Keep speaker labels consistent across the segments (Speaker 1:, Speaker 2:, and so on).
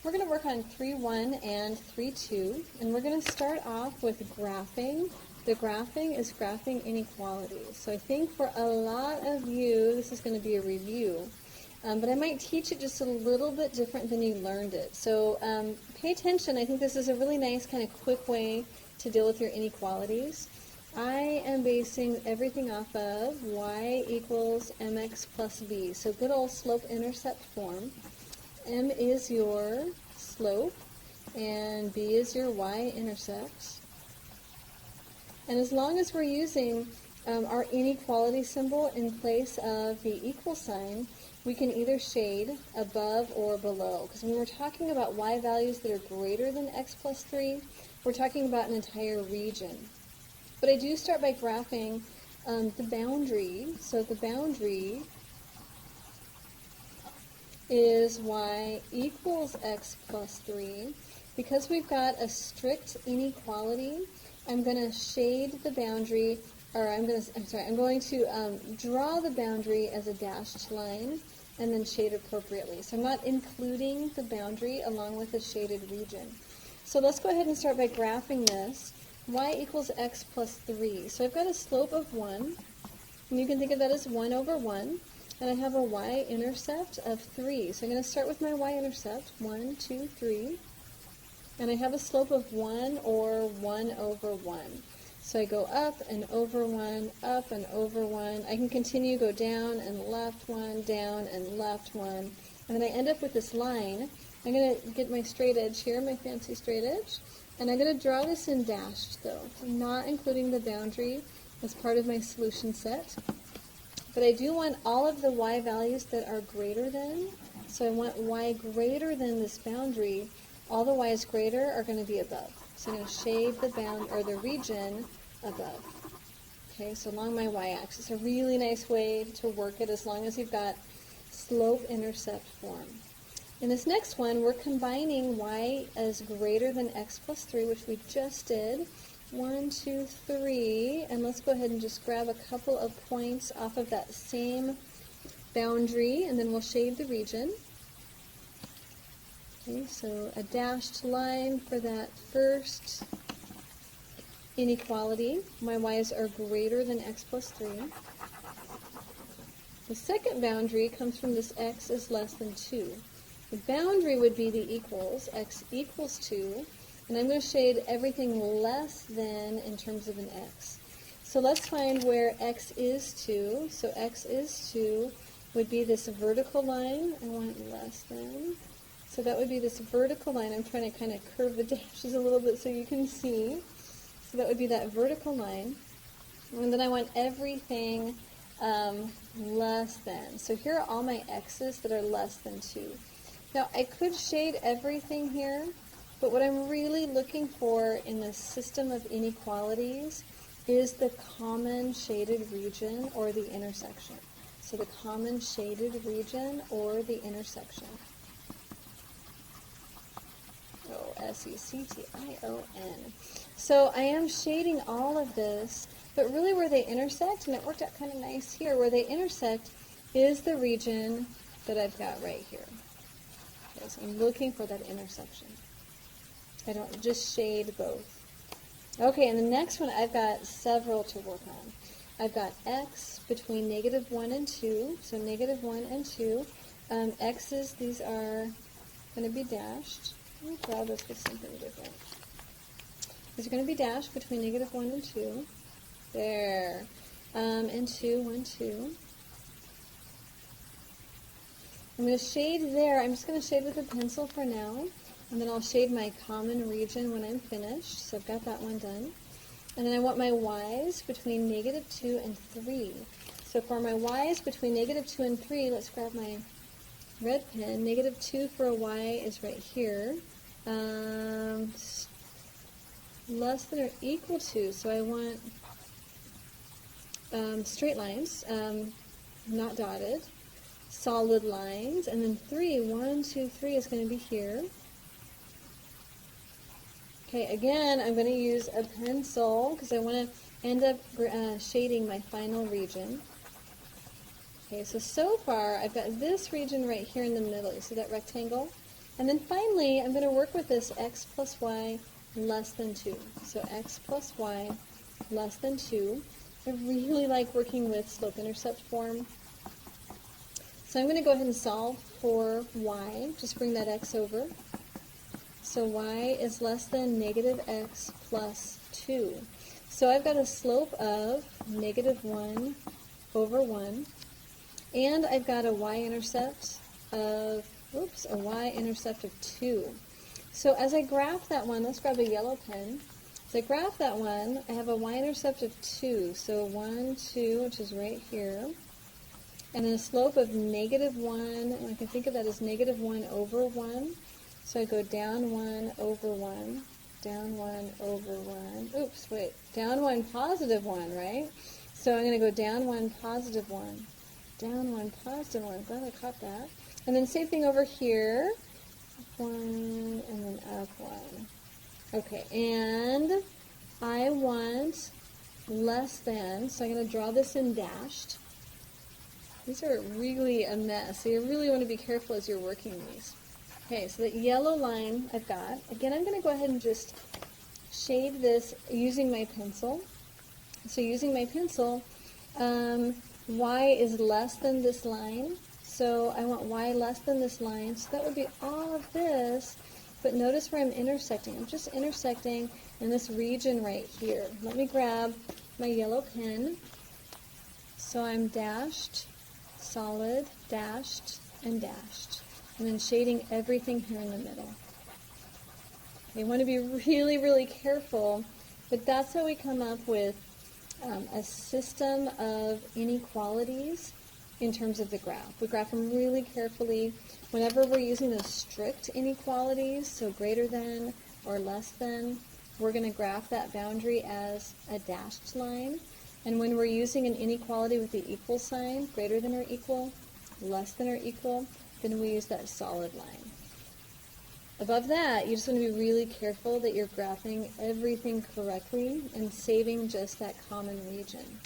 Speaker 1: we're going to work on 3.1 and 3.2, and we're going to start off with graphing. The graphing is graphing inequalities. So I think for a lot of you, this is going to be a review, but I might teach it just a little bit different than you learned it. So pay attention. I think this is a really nice kind of quick way to deal with your inequalities. I am basing everything off of y equals mx plus b. So good old slope-intercept form. M is your slope, and b is your y-intercept. And as long as we're using our inequality symbol in place of the equal sign, we can either shade above or below. Because when we're talking about y values that are greater than x plus 3, we're talking about an entire region. But I do start by graphing the boundary. So the boundary is y equals x plus 3. Because we've got a strict inequality, I'm going to shade the boundary, or I'm going to draw the boundary as a dashed line and then shade appropriately. So I'm not including the boundary along with the shaded region. So let's go ahead and start by graphing this. Y equals x plus 3. So I've got a slope of 1, and you can think of that as 1 over 1. And I have a y-intercept of 3. So I'm going to start with my y-intercept, 1, 2, 3. And I have a slope of 1 or 1 over 1. So I go up and over 1, up and over 1. I can continue, go down and left 1, down and left 1. And then I end up with this line. I'm going to get my straight edge here, my fancy straight edge. And I'm going to draw this in dashed, though. I'm not including the boundary as part of my solution set. But I do want all of the y values that are greater than. So I want y greater than this boundary. All the y's greater are going to be above. So I'm going to shade the bound or the region above. Okay, so along my y-axis. A really nice way to work it as long as you've got slope-intercept form. In this next one, we're combining y as greater than x plus 3, which we just did. 1, 2, 3, and let's go ahead and just grab a couple of points off of that same boundary, and then we'll shade the region. Okay, so a dashed line for that first inequality. My y's are greater than x plus 3. The second boundary comes from this x is less than 2. The boundary would be the equals, x equals 2. And I'm going to shade everything less than in terms of an x. So let's find where x is 2. So x is 2 would be this vertical line. I want less than. So that would be this vertical line. I'm trying to kind of curve the dashes a little bit so you can see. So that would be that vertical line. And then I want everything less than. So here are all my x's that are less than 2. Now I could shade everything here, but what I'm really looking for in this system of inequalities is the common shaded region or the intersection. So the common shaded region or the intersection. Oh, S-E-C-T-I-O-N. So I am shading all of this, but really where they intersect, and it worked out kind of nice here, where they intersect is the region that I've got right here. Okay, so I'm looking for that intersection. I don't just shade both. Okay, and the next one I've got several to work on. I've got x between negative 1 and 2, so negative 1 and 2. X's, these are going to be dashed. Let me draw this with something different. These are going to be dashed between negative 1 and 2. There. And 2, 1, 2. I'm going to shade there. I'm just going to shade with a pencil for now. And then I'll shade my common region when I'm finished. So I've got that one done. And then I want my y's between negative 2 and 3. So for my y's between negative 2 and 3, let's grab my red pen. Negative 2 for a y is right here. Less than or equal to. So I want straight lines, not dotted. Solid lines. And then 3, 1, 2, 3 is going to be here. Okay, again, I'm going to use a pencil because I want to end up shading my final region. Okay, so far I've got this region right here in the middle. You see that rectangle? And then finally, I'm going to work with this x plus y less than 2. So x plus y less than 2. I really like working with slope-intercept form. So I'm going to go ahead and solve for y. Just bring that x over. So y is less than negative x plus 2. So I've got a slope of negative 1 over 1. And I've got a y-intercept of, a y-intercept of 2. So as I graph that one, let's grab a yellow pen. As I graph that one, I have a y-intercept of 2. So 1, 2, which is right here. And then a slope of negative 1, and I can think of that as negative 1 over 1. So I go down 1 over 1, down 1 over 1. Oops, wait, down 1, positive 1, right? So I'm going to go down 1, positive 1, down 1, positive 1. Glad I caught that. And then same thing over here. 1, and then up 1. Okay, and I want less than, so I'm going to draw this in dashed. These are really a mess, so you really want to be careful as you're working these. Okay, so that yellow line I've got, again, I'm going to go ahead and just shade this using my pencil. So using my pencil, y is less than this line. So I want y less than this line. So that would be all of this. But notice where I'm intersecting. I'm just intersecting in this region right here. Let me grab my yellow pen. So I'm dashed, solid, dashed, and dashed. And then shading everything here in the middle. You want to be really, really careful. But that's how we come up with a system of inequalities in terms of the graph. We graph them really carefully. Whenever we're using those strict inequalities, so greater than or less than, we're going to graph that boundary as a dashed line. And when we're using an inequality with the equal sign, greater than or equal, less than or equal, then we use that solid line. Above that, you just want to be really careful that you're graphing everything correctly and saving just that common region.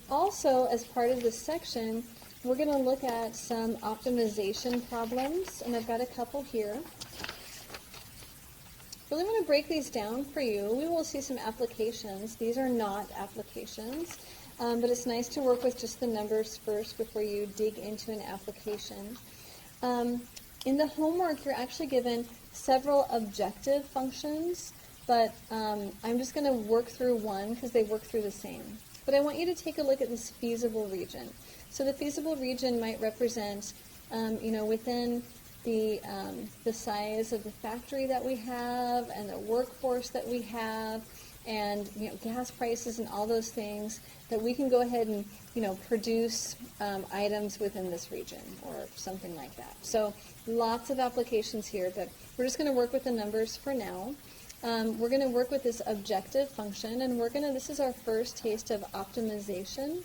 Speaker 1: Also, as part of this section, we're going to look at some optimization problems, and I've got a couple here. Really want to break these down for you. We will see some applications. These are not applications, but it's nice to work with just the numbers first before you dig into an application. In the homework, you're actually given several objective functions, but I'm just going to work through one because they work through the same. But I want you to take a look at this feasible region. So the feasible region might represent, within the size of the factory that we have and the workforce that we have and gas prices and all those things, that we can go ahead and produce items within this region or something like that. So lots of applications here, but we're just going to work with the numbers for now. We're going to work with this objective function, and this is our first taste of optimization.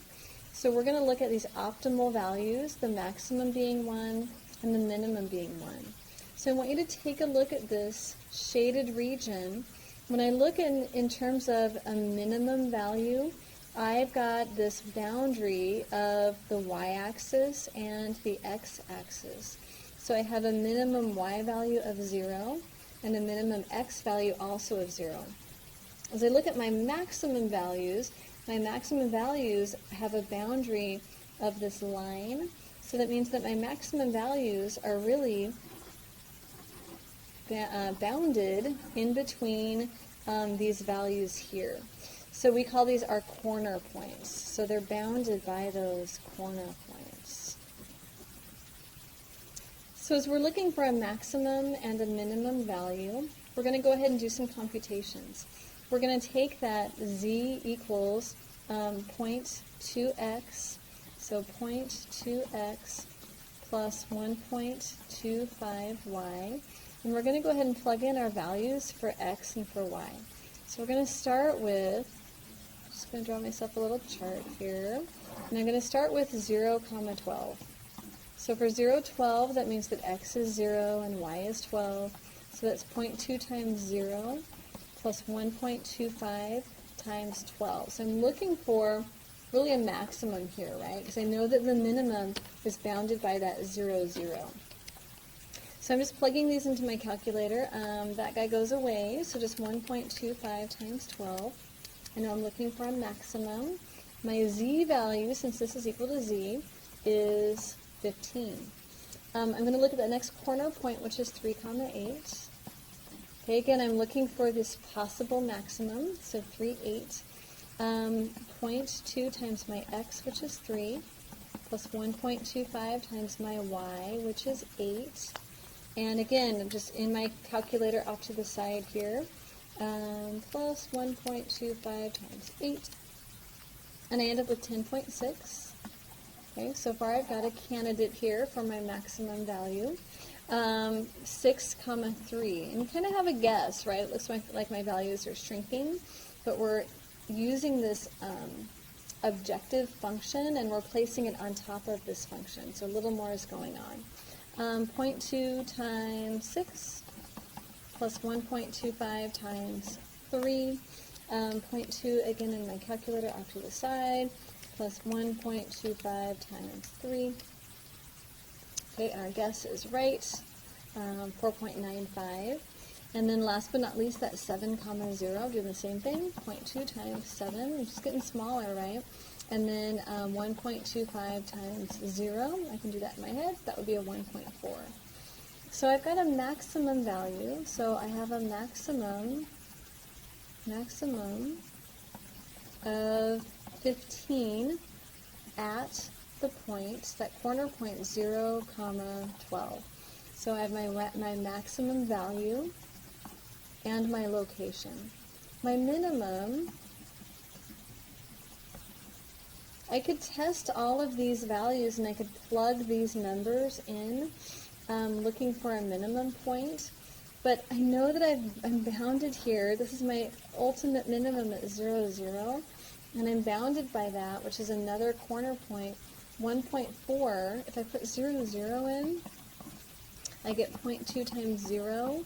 Speaker 1: So we're going to look at these optimal values, the maximum being 1 and the minimum being 1. So I want you to take a look at this shaded region. When I look in terms of a minimum value, I've got this boundary of the y-axis and the x-axis. So I have a minimum y value of 0 and a minimum x value also of 0. As I look at my maximum values have a boundary of this line. So that means that my maximum values are really bounded in between these values here. So we call these our corner points. So they're bounded by those corner points. So as we're looking for a maximum and a minimum value, we're going to go ahead and do some computations. We're going to take that z equals 0.2x, so 0.2x plus 1.25y, and we're going to go ahead and plug in our values for x and for y. So we're going to start with, I'm just going to draw myself a little chart here, and I'm going to start with 0, 12. So for 0, 12, that means that x is 0 and y is 12. So that's 0.2 times 0 plus 1.25 times 12. So I'm looking for really a maximum here, right? Because I know that the minimum is bounded by that 0, 0. So I'm just plugging these into my calculator. That guy goes away, so just 1.25 times 12. I know I'm looking for a maximum. My z value, since this is equal to z, is 15. I'm going to look at the next corner point, which is 3, 8. Okay, again, I'm looking for this possible maximum, so 3, 8. 0.2 times my x, which is 3, plus 1.25 times my y, which is 8. And again, I'm just in my calculator off to the side here, plus 1.25 times 8. And I end up with 10.6. Okay, so far I've got a candidate here for my maximum value. 6, 3. And you kind of have a guess, right? It looks like my values are shrinking, but we're using this objective function and we're placing it on top of this function. So a little more is going on. 0.2 times 6 plus 1.25 times 3. 0.2 again in my calculator off to the side, plus 1.25 times 3. Okay, our guess is right, 4.95. And then last but not least, that 7, 0, doing the same thing, 0.2 times 7, which is getting smaller, right? And then 1.25 times 0, I can do that in my head, that would be a 1.4. So I've got a maximum value, so I have a maximum of 15 at the point, that corner point 0, 12. So I have my maximum value and my location. My minimum, I could test all of these values and I could plug these numbers in, looking for a minimum point. But I know that I'm bounded here. This is my ultimate minimum at 0, 0. And I'm bounded by that, which is another corner point, 1.4. If I put 0, 0 in, I get 0.2 times 0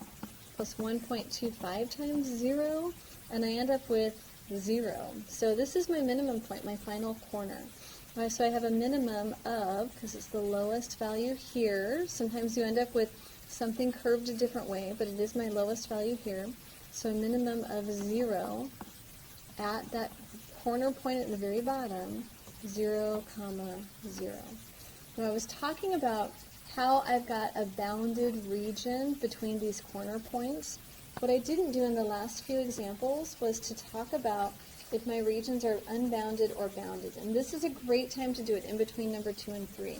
Speaker 1: plus 1.25 times 0, and I end up with 0. So this is my minimum point, my final corner. Right, so I have a minimum of, because it's the lowest value here, sometimes you end up with something curved a different way, but it is my lowest value here. So a minimum of 0 at that corner point at the very bottom, 0, 0. Now I was talking about how I've got a bounded region between these corner points. What I didn't do in the last few examples was to talk about if my regions are unbounded or bounded. And this is a great time to do it in between number 2 and 3.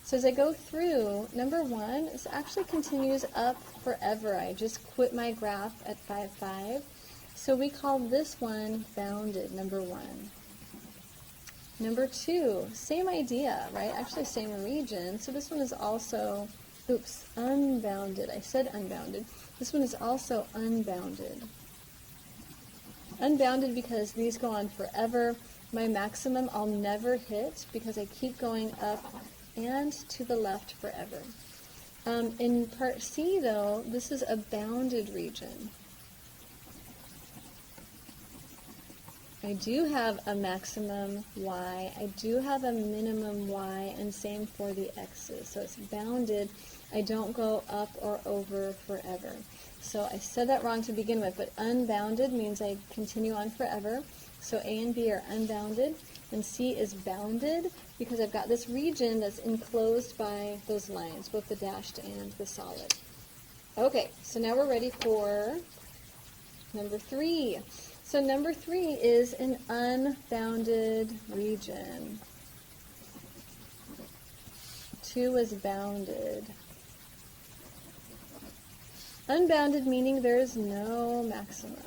Speaker 1: So as I go through, number 1, this actually continues up forever. I just quit my graph at 5, 5. So we call this one bounded, number 1. Number 2, same idea, right? Actually same region. So this one is also, unbounded. I said unbounded. This one is also unbounded. Unbounded because these go on forever. My maximum I'll never hit because I keep going up and to the left forever. In part C, though, this is a bounded region. I do have a maximum y, I do have a minimum y, and same for the x's. So it's bounded. I don't go up or over forever. So I said that wrong to begin with, but unbounded means I continue on forever. So A and B are unbounded, and C is bounded because I've got this region that's enclosed by those lines, both the dashed and the solid. Okay, so now we're ready for number 3. So number 3 is an unbounded region. 2 is bounded. Unbounded meaning there is no maximum.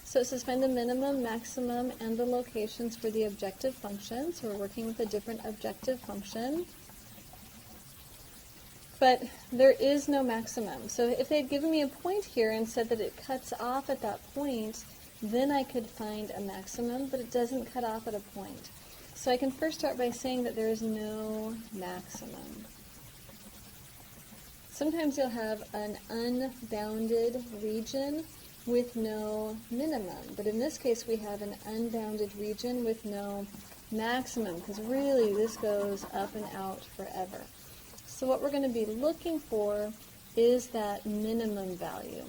Speaker 1: So it says find the minimum, maximum, and the locations for the objective function. So we're working with a different objective function. But there is no maximum. So if they had given me a point here and said that it cuts off at that point, then I could find a maximum, but it doesn't cut off at a point. So I can first start by saying that there is no maximum. Sometimes you'll have an unbounded region with no minimum, but in this case we have an unbounded region with no maximum, because really this goes up and out forever. So what we're going to be looking for is that minimum value.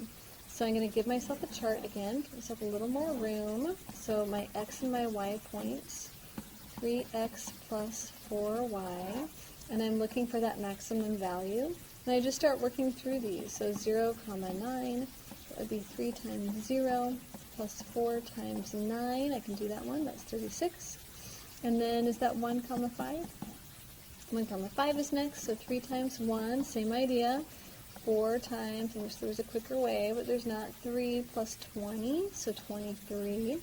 Speaker 1: So I'm going to give myself a chart again, give myself a little more room. So my x and my y points, 3x plus 4y, and I'm looking for that maximum value. And I just start working through these. So 0, 9, that would be 3 times 0 plus 4 times 9. I can do that one, that's 36. And then is that 1, 5? 1, 5 is next, so 3 times 1, same idea. 4 times, I wish there was a quicker way, but there's not, 3 plus 20, so 23.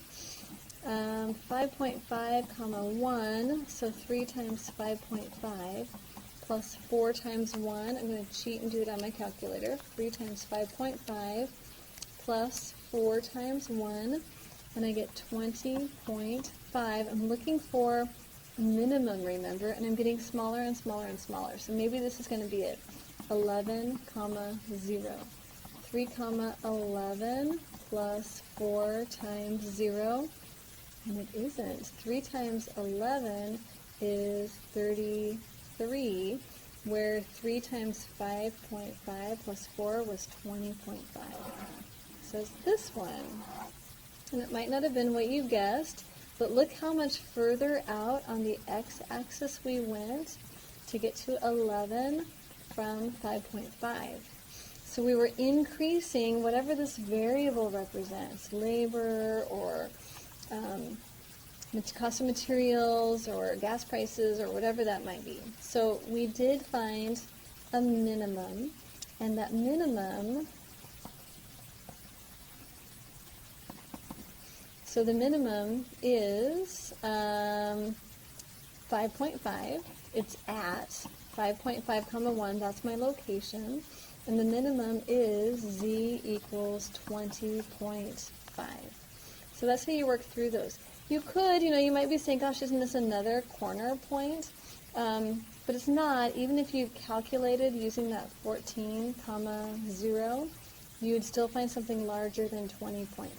Speaker 1: 5.5, 1, so 3 times 5.5 plus 4 times 1. I'm going to cheat and do it on my calculator. 3 times 5.5 plus 4 times 1, and I get 20.5. I'm looking for a minimum, remember, and I'm getting smaller and smaller and smaller. So maybe this is going to be it. 11, 0. 3, 11 plus 4 times 0. And it isn't. 3 times 11 is 33, where 3 times 5.5 plus 4 was 20.5. So it's this one. And it might not have been what you guessed, but look how much further out on the x-axis we went to get to 11 from 5.5. So we were increasing whatever this variable represents, labor or cost of materials or gas prices or whatever that might be. So we did find a minimum, and that minimum, so the minimum is 5.5. It's at 5.5, 1, that's my location, and the minimum is z equals 20.5. So that's how you work through those. You could, you might be saying, gosh, isn't this another corner point? But it's not. Even if you calculated using that 14, 0, you would still find something larger than 20.5.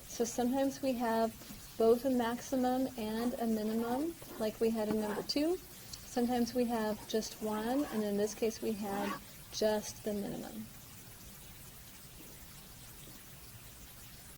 Speaker 1: So sometimes we have both a maximum and a minimum, like we had in number 2. Sometimes we have just one, and in this case we had just the minimum.